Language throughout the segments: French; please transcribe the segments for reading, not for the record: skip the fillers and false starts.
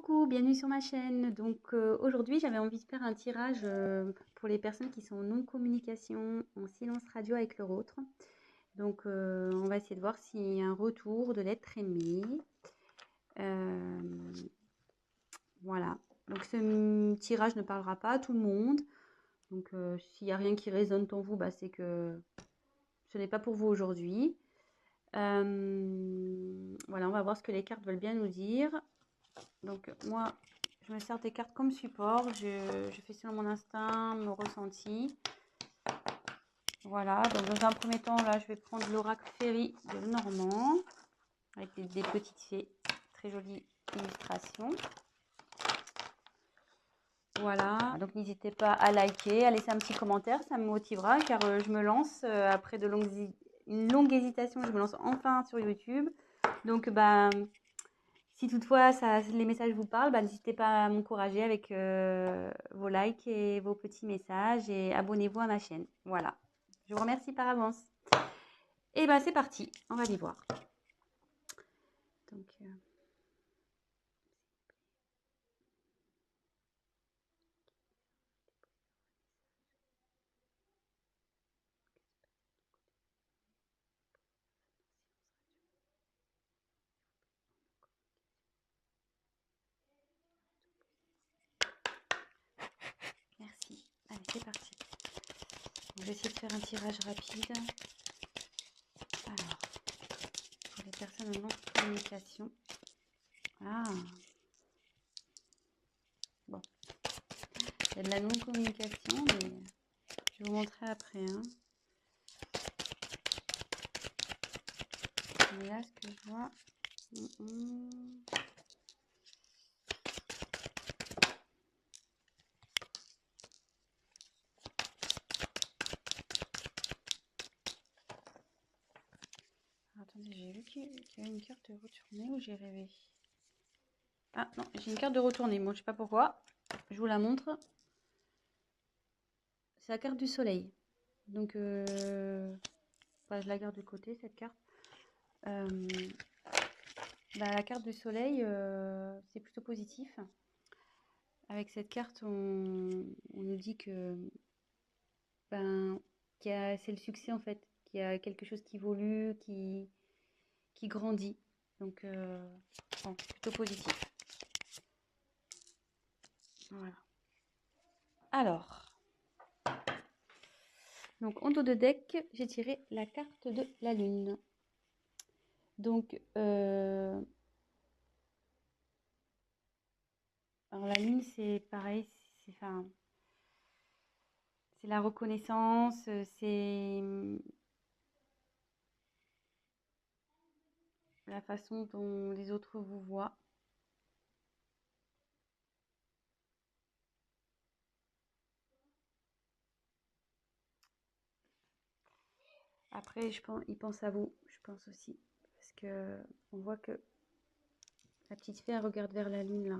Coucou, bienvenue sur ma chaîne. Donc aujourd'hui, j'avais envie de faire un tirage pour les personnes qui sont en non-communication, en silence radio avec leur autre. Donc on va essayer de voir s'il y a un retour de l'être aimé. Euh, voilà. Donc ce tirage ne parlera pas à tout le monde. Donc s'il n'y a rien qui résonne en vous, bah, c'est que ce n'est pas pour vous aujourd'hui. Voilà, on va voir ce que les cartes veulent bien nous dire. Donc moi, je me sers des cartes comme support. Je fais selon mon instinct, mon ressenti. Voilà, donc dans un premier temps, là, je vais prendre l'oracle Fairy de Normand avec des petites fées. Très jolie illustration. Voilà, donc n'hésitez pas à liker, à laisser un petit commentaire, ça me motivera car je me lance après une longue hésitation, je me lance enfin sur YouTube. Donc, si toutefois les messages vous parlent, n'hésitez pas à m'encourager avec vos likes et vos petits messages et abonnez-vous à ma chaîne. Voilà, je vous remercie par avance. Et c'est parti, on va y voir. Donc, merci. Allez, c'est parti. Je vais essayer de faire un tirage rapide. Alors, pour les personnes en non-communication. Ah, bon. Il y a de la non-communication, mais je vais vous montrer après. Hein. Mais là, ce que je vois... Attendez, j'ai vu qu'il y avait une carte de retournée ou j'ai rêvé? Ah non, j'ai une carte de retournée. Moi, je sais pas pourquoi. Je vous la montre. C'est la carte du soleil. Donc, je la garde de côté, cette carte. La carte du soleil, c'est plutôt positif. Avec cette carte, on nous dit que c'est le succès en fait, qu'il y a quelque chose qui évolue, qui grandit. Donc, bon, plutôt positif. Voilà. Alors, donc en dos de deck, j'ai tiré la carte de la lune. Donc, alors la lune, c'est pareil, c'est la reconnaissance, c'est la façon dont les autres vous voient. Après, ils pensent à vous, je pense aussi. Parce que on voit que la petite fée, elle regarde vers la lune, là.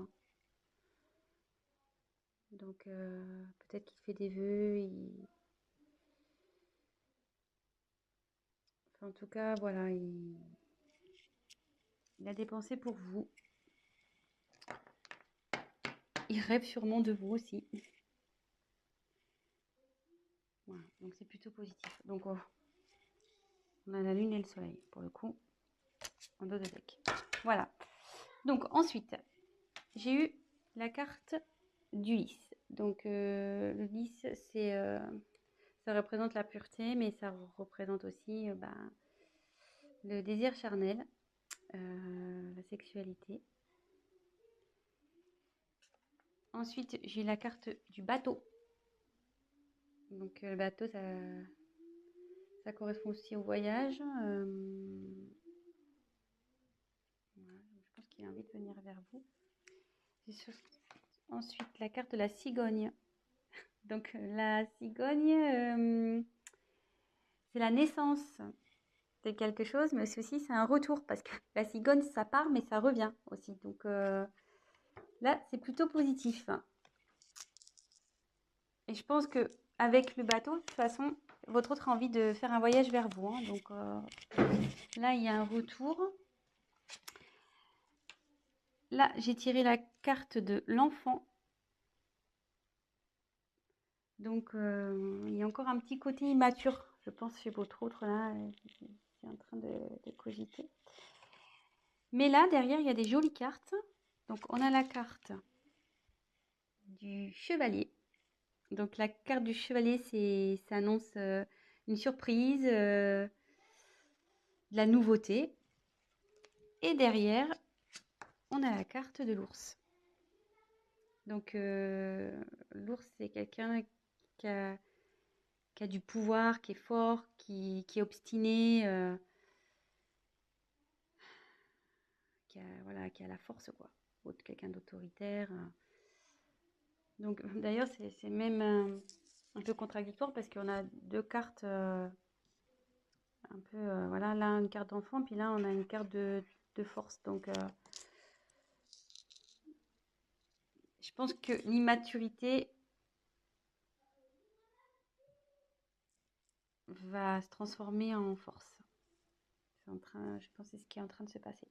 Donc, peut-être qu'il fait des vœux. Enfin, en tout cas, voilà, il a des pensées pour vous. Il rêve sûrement de vous aussi. Voilà, donc c'est plutôt positif. Donc, on a la lune et le soleil, pour le coup, en dos de deck. Voilà. Donc, ensuite, j'ai eu la carte du lys. Donc, le lys, ça représente la pureté, mais ça représente aussi le désir charnel, la sexualité. Ensuite, j'ai la carte du bateau. Donc, le bateau, ça correspond aussi au voyage. Voilà, je pense qu'il a envie de venir vers vous. Ensuite, la carte de la cigogne. Donc, la cigogne, c'est la naissance de quelque chose, mais aussi c'est un retour parce que la cigogne, ça part, mais ça revient aussi. Donc, là, c'est plutôt positif. Et je pense que avec le bateau, de toute façon, votre autre a envie de faire un voyage vers vous. Hein. Donc, là, il y a un retour. Là, j'ai tiré la carte de l'enfant. Donc, il y a encore un petit côté immature, je pense, chez votre autre, là, c'est en train de cogiter. Mais là, derrière, il y a des jolies cartes. Donc, on a la carte du chevalier. Donc, la carte du chevalier, ça annonce une surprise, de la nouveauté. Et derrière, on a la carte de l'ours. Donc, l'ours, c'est quelqu'un qui a du pouvoir, qui est fort, qui est obstiné, voilà, qui a la force, quoi. Quelqu'un d'autoritaire. Donc, d'ailleurs, c'est même un peu contradictoire parce qu'on a deux cartes un peu, voilà, là, une carte d'enfant, puis là, on a une carte de force. Donc, je pense que l'immaturité va se transformer en force. Je pense que c'est ce qui est en train de se passer.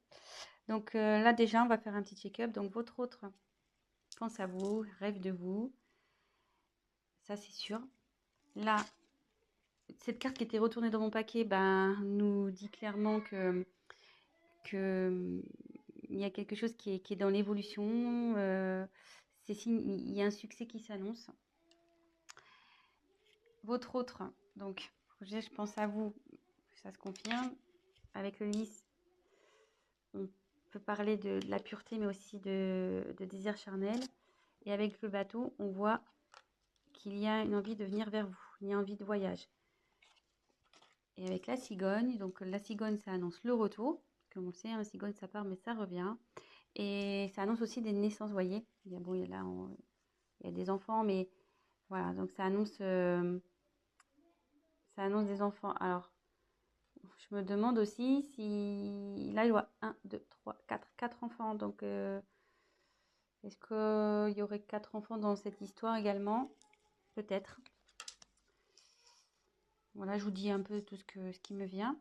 Donc là, déjà, on va faire un petit check-up. Donc, votre autre pense à vous, rêve de vous. Ça, c'est sûr. Là, cette carte qui était retournée dans mon paquet, ben, nous dit clairement que il y a quelque chose qui est dans l'évolution. Il y a un succès qui s'annonce. Votre autre, donc, je pense à vous, ça se confirme. Avec le lys, on peut parler de la pureté, mais aussi de désir charnel. Et avec le bateau, on voit qu'il y a une envie de venir vers vous, il y a envie de voyage. Et avec la cigogne, donc la cigogne, ça annonce le retour. Comme on sait, la cigogne, ça part, mais ça revient. Et ça annonce aussi des naissances, vous voyez. Bon, il y a des enfants, mais voilà, donc ça annonce des enfants. Alors, je me demande aussi si... Là, il y a 1, 2, 3, 4 enfants. Donc, est-ce qu'il y aurait 4 enfants dans cette histoire également? Peut-être. Voilà, je vous dis un peu tout ce qui me vient.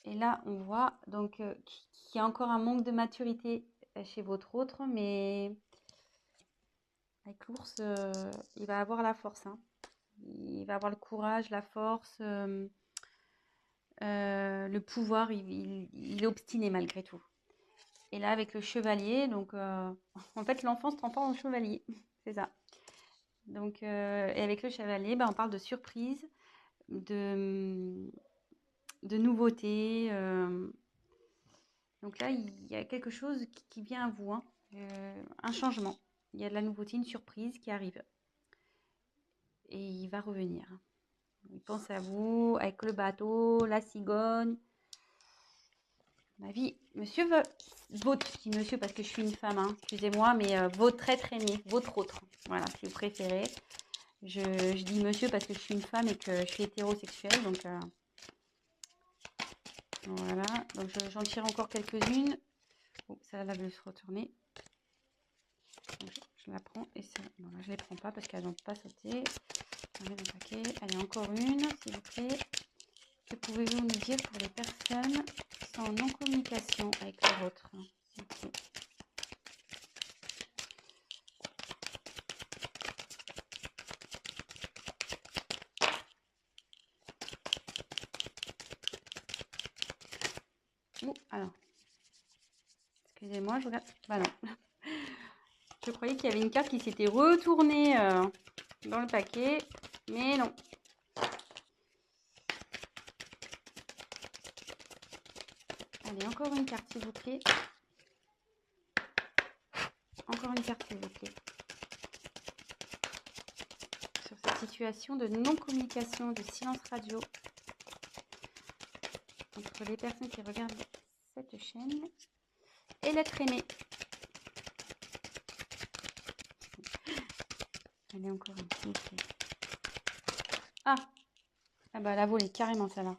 Et là, on voit donc qu'il y a encore un manque de maturité chez votre autre, mais avec l'ours, il va avoir la force, hein. Il va avoir le courage, la force, le pouvoir. Il est obstiné malgré tout. Et là, avec le chevalier, donc en fait, l'enfant se transforme en chevalier. C'est ça. Donc, et avec le chevalier, ben, on parle de surprise, de nouveauté. Donc là, il y a quelque chose qui vient à vous, hein. Un changement. Il y a de la nouveauté, une surprise qui arrive. Et il va revenir. Il pense à vous, avec le bateau, la cigogne. Ma vie, monsieur votre, je dis monsieur parce que je suis une femme, hein, excusez-moi, mais votre être aimé, votre autre, voilà, si vous préférez. Je dis monsieur parce que je suis une femme et que je suis hétérosexuelle, donc voilà. Donc j'en tire encore quelques-unes. Oh, celle-là veut se retourner. Donc, je la prends et ça, non, là, je les prends pas parce qu'elles n'ont pas sauté. On met dans le paquet. Allez, encore une, s'il vous plaît. Que pouvez-vous nous dire pour les personnes qui sont en non-communication avec leur autre, s'il vous plaît? Alors, excusez-moi, je regarde. Bah non. Je croyais qu'il y avait une carte qui s'était retournée dans le paquet, mais non. Allez, encore une carte, s'il vous plaît. Encore une carte, s'il vous plaît. Sur cette situation de non-communication, de silence radio entre les personnes qui regardent cette chaîne et l'être aimé. Allez, encore une, s'il vous plaît. Ah bah elle a volé carrément celle-là.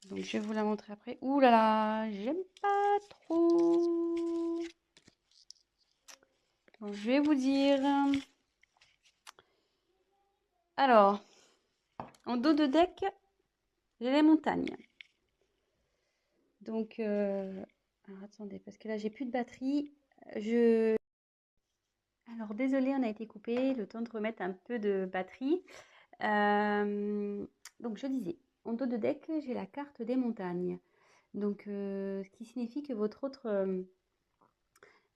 Donc je vais vous la montrer après. Ouh là là, j'aime pas trop. Donc, je vais vous dire. Alors, en dos de deck, j'ai les montagnes. Donc Alors attendez, parce que là j'ai plus de batterie. Alors désolé, on a été coupé, le temps de remettre un peu de batterie. Donc je disais, en dos de deck, j'ai la carte des montagnes. Donc ce qui signifie que votre autre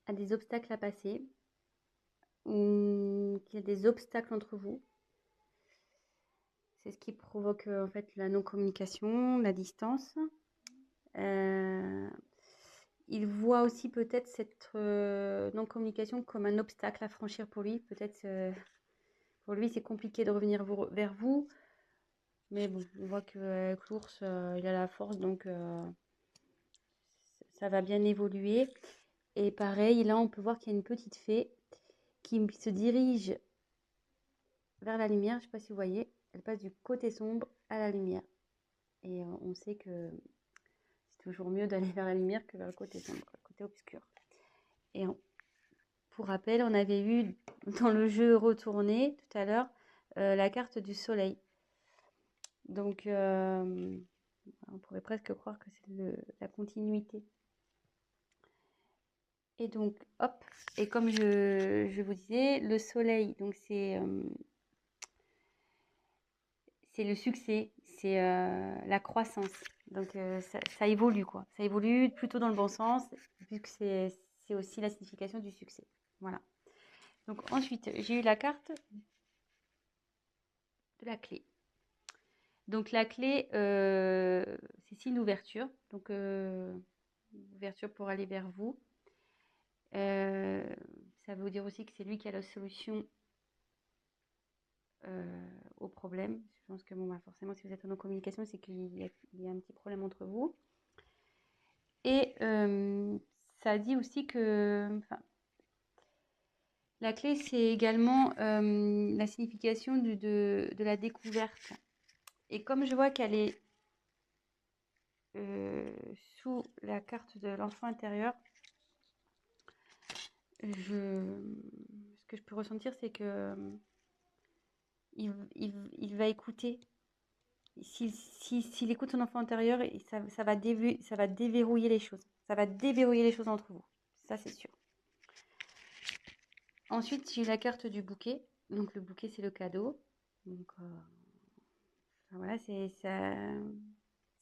a des obstacles à passer, ou qu'il y a des obstacles entre vous. C'est ce qui provoque en fait la non-communication, la distance. Il voit aussi peut-être cette non-communication comme un obstacle à franchir pour lui. Peut-être pour lui c'est compliqué de revenir vers vous. Mais bon, on voit qu'avec l'ours, il a la force, donc ça va bien évoluer. Et pareil, là, on peut voir qu'il y a une petite fée qui se dirige vers la lumière. Je ne sais pas si vous voyez, elle passe du côté sombre à la lumière. Et on sait que c'est toujours mieux d'aller vers la lumière que vers le côté sombre, le côté obscur. Et pour rappel, on avait eu dans le jeu retourné tout à l'heure la carte du soleil. Donc, on pourrait presque croire que c'est la continuité. Et donc, hop, et comme je vous disais, le soleil, donc c'est le succès, c'est la croissance. Donc, ça évolue, quoi. Ça évolue plutôt dans le bon sens, vu que c'est aussi la signification du succès. Voilà. Donc, ensuite, j'ai eu la carte de la clé. Donc, la clé, c'est une ouverture. Donc, ouverture pour aller vers vous. Ça veut dire aussi que c'est lui qui a la solution au problème. Je pense que bon, bah, forcément, si vous êtes en communication, c'est qu'il y a un petit problème entre vous. Et ça dit aussi que la clé, c'est également la signification de la découverte. Et comme je vois qu'elle est sous la carte de l'enfant intérieur, ce que je peux ressentir, c'est que il va écouter. S'il écoute son enfant intérieur, ça va déverrouiller les choses. Ça va déverrouiller les choses entre vous. Ça, c'est sûr. Ensuite, j'ai la carte du bouquet. Donc, le bouquet, c'est le cadeau. Donc, voilà, c'est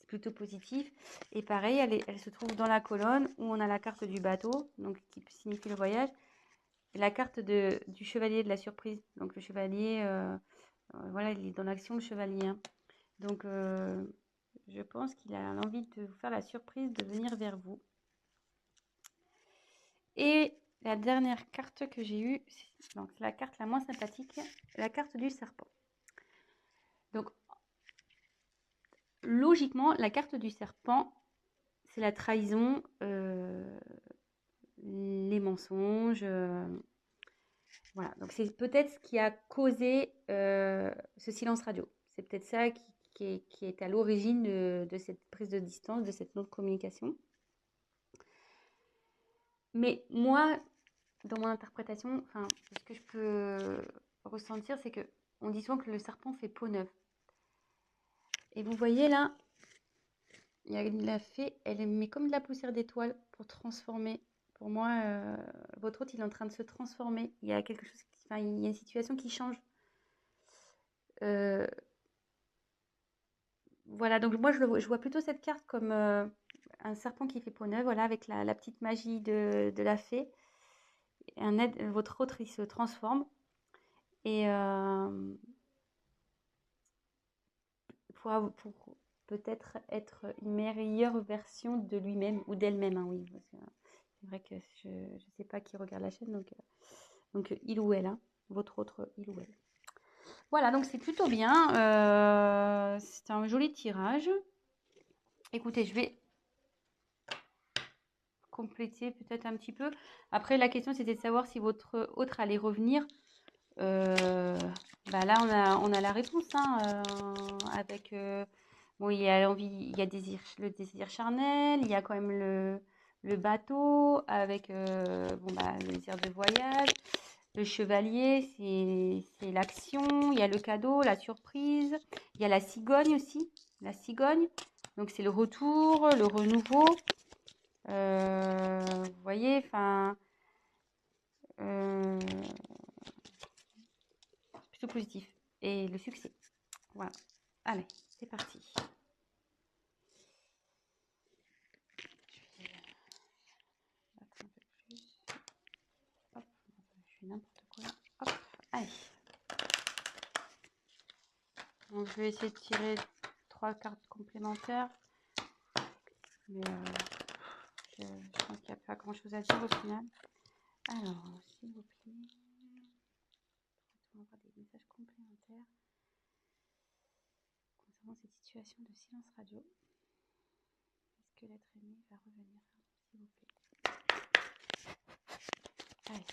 plutôt positif. Et pareil, elle se trouve dans la colonne où on a la carte du bateau, donc qui signifie le voyage. Et la carte du chevalier de la surprise. Donc, le chevalier, voilà, il est dans l'action, le chevalier. Hein. Donc, je pense qu'il a l'envie de vous faire la surprise de venir vers vous. Et la dernière carte que j'ai eue, c'est la carte la moins sympathique, la carte du serpent. Donc, logiquement, la carte du serpent, c'est la trahison, les mensonges. Voilà, donc c'est peut-être ce qui a causé ce silence radio. C'est peut-être ça qui est à l'origine de cette prise de distance, de cette non-communication. Mais moi, dans mon interprétation, ce que je peux ressentir, c'est que on dit souvent que le serpent fait peau neuve. Et vous voyez là, il y a la fée, elle met comme de la poussière d'étoile pour transformer. Pour moi, votre hôte, il est en train de se transformer. Il y a quelque chose, il y a une situation qui change. Voilà, donc moi, je vois plutôt cette carte comme un serpent qui fait peau neuve, voilà, avec la petite magie de la fée. Votre autre, il se transforme. Et pour peut-être être une meilleure version de lui-même ou d'elle-même, hein, oui. C'est vrai que je ne sais pas qui regarde la chaîne, donc il ou elle, hein, votre autre il ou elle. Voilà, donc c'est plutôt bien. C'est un joli tirage. Écoutez, je vais compléter peut-être un petit peu. Après, la question, c'était de savoir si votre autre allait revenir. Là, on a la réponse, hein, avec... bon, il y a l'envie, il y a le désir charnel, il y a quand même le bateau avec le désir de voyage. Le chevalier, c'est l'action. Il y a le cadeau, la surprise. Il y a la cigogne aussi. La cigogne, donc c'est le retour, le renouveau. Vous voyez, enfin, plutôt positif. Et le succès. Voilà. Allez, c'est parti. Hop, je fais n'importe quoi. Hop, allez. Donc, je vais essayer de tirer 3 cartes complémentaires. Mais je pense qu'il n'y a pas grand chose à dire au final. Alors, s'il vous plaît, on va avoir des messages complémentaires concernant cette situation de silence radio. Est-ce que l'être aimé va revenir, s'il vous plaît? Allez.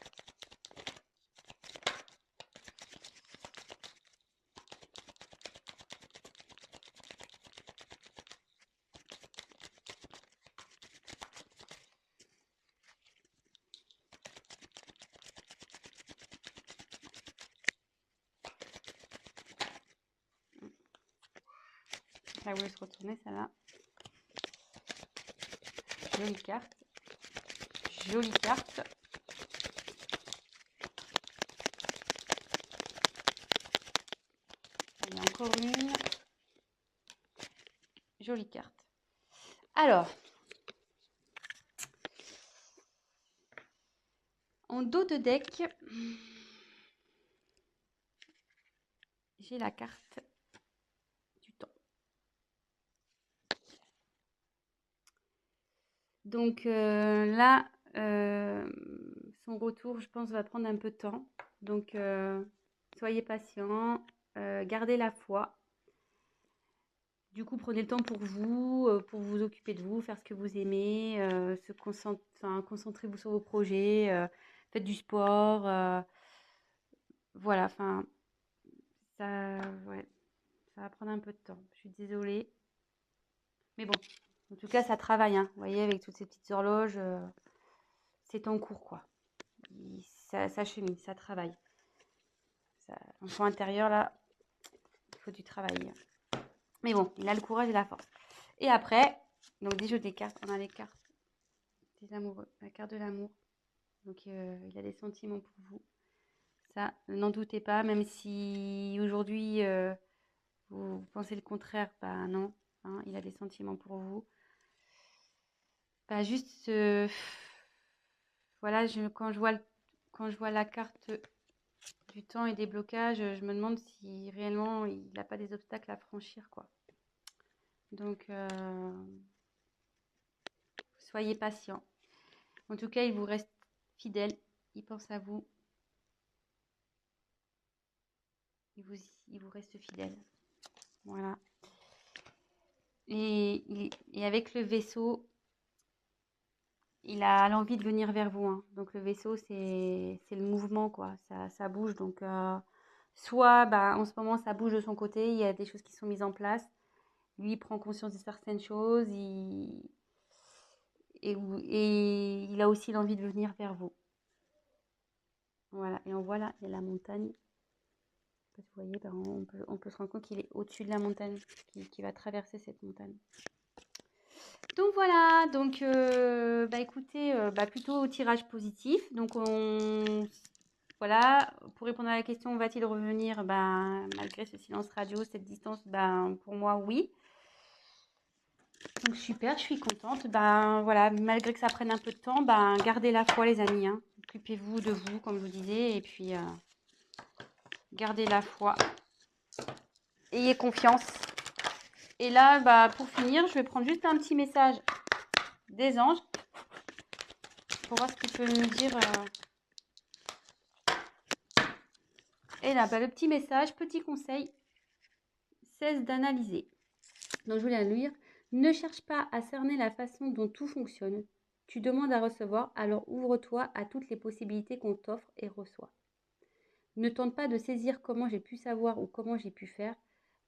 Là, vous laisse retourner, celle-là. Jolie carte. Jolie carte. Il y a encore une. Jolie carte. Alors, en dos de deck, j'ai la carte du temps. Donc là, son retour, je pense, va prendre un peu de temps. Donc, soyez patient, gardez la foi. Du coup, prenez le temps pour vous occuper de vous, faire ce que vous aimez, concentrez-vous sur vos projets, faites du sport. Voilà, enfin, ouais, ça va prendre un peu de temps. Je suis désolée. Mais bon, en tout cas, ça travaille, hein. Vous voyez, avec toutes ces petites horloges, c'est en cours, quoi. Ça chemine, ça travaille. L'enfant intérieur, là, il faut du travail. Mais bon, il a le courage et la force. Et après, donc des jeux des cartes, on a les cartes des amoureux, la carte de l'amour. Donc il a des sentiments pour vous. Ça, n'en doutez pas, même si aujourd'hui vous pensez le contraire, bah non, hein, il a des sentiments pour vous. Bah juste, voilà, quand je vois la carte du temps et des blocages, je me demande si réellement il n'a pas des obstacles à franchir, quoi. Donc, soyez patient. En tout cas, il vous reste fidèle, il pense à vous, il vous reste fidèle. Voilà. Et avec le vaisseau, il a l'envie de venir vers vous, hein. Donc le vaisseau, c'est le mouvement, quoi. Ça bouge. Donc soit bah, en ce moment, ça bouge de son côté, il y a des choses qui sont mises en place. Lui, il prend conscience de certaines choses. Et il a aussi l'envie de venir vers vous. Voilà. Et on voit là, il y a la montagne. Vous voyez, bah, on peut se rendre compte qu'il est au-dessus de la montagne, qui va traverser cette montagne. Donc voilà, donc bah écoutez, plutôt au tirage positif. Donc voilà, pour répondre à la question, va-t-il revenir? Malgré ce silence radio, cette distance, pour moi, oui. Donc super, je suis contente. Voilà, malgré que ça prenne un peu de temps, gardez la foi les amis, hein. Occupez-vous de vous, comme je vous disais, et puis gardez la foi. Ayez confiance. Et là, pour finir, je vais prendre juste un petit message des anges pour voir ce qu'ils peuvent nous dire. Et là, le petit message, petit conseil, cesse d'analyser. Donc, je voulais lire. Ne cherche pas à cerner la façon dont tout fonctionne. Tu demandes à recevoir, alors ouvre-toi à toutes les possibilités qu'on t'offre et reçois. Ne tente pas de saisir comment j'ai pu savoir ou comment j'ai pu faire.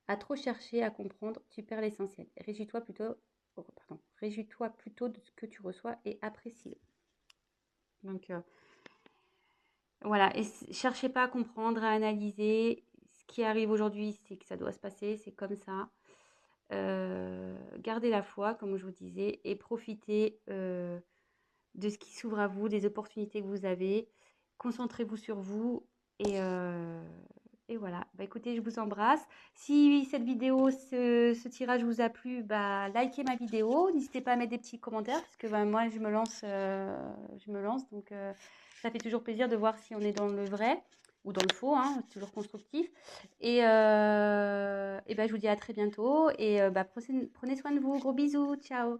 À trop chercher à comprendre, tu perds l'essentiel. Réjouis-toi plutôt de ce que tu reçois et apprécie-le. Donc, voilà, et cherchez pas à comprendre, à analyser. Ce qui arrive aujourd'hui, c'est que ça doit se passer, c'est comme ça. Gardez la foi, comme je vous disais, et profitez de ce qui s'ouvre à vous, des opportunités que vous avez. Concentrez-vous sur vous et voilà. Bah, écoutez, je vous embrasse. Si cette vidéo, ce tirage vous a plu, bah, likez ma vidéo. N'hésitez pas à mettre des petits commentaires parce que bah, moi, je me lance. Donc, ça fait toujours plaisir de voir si on est dans le vrai ou dans le faux, hein, c'est toujours constructif. Et bah, je vous dis à très bientôt et bah, prenez soin de vous. Gros bisous. Ciao.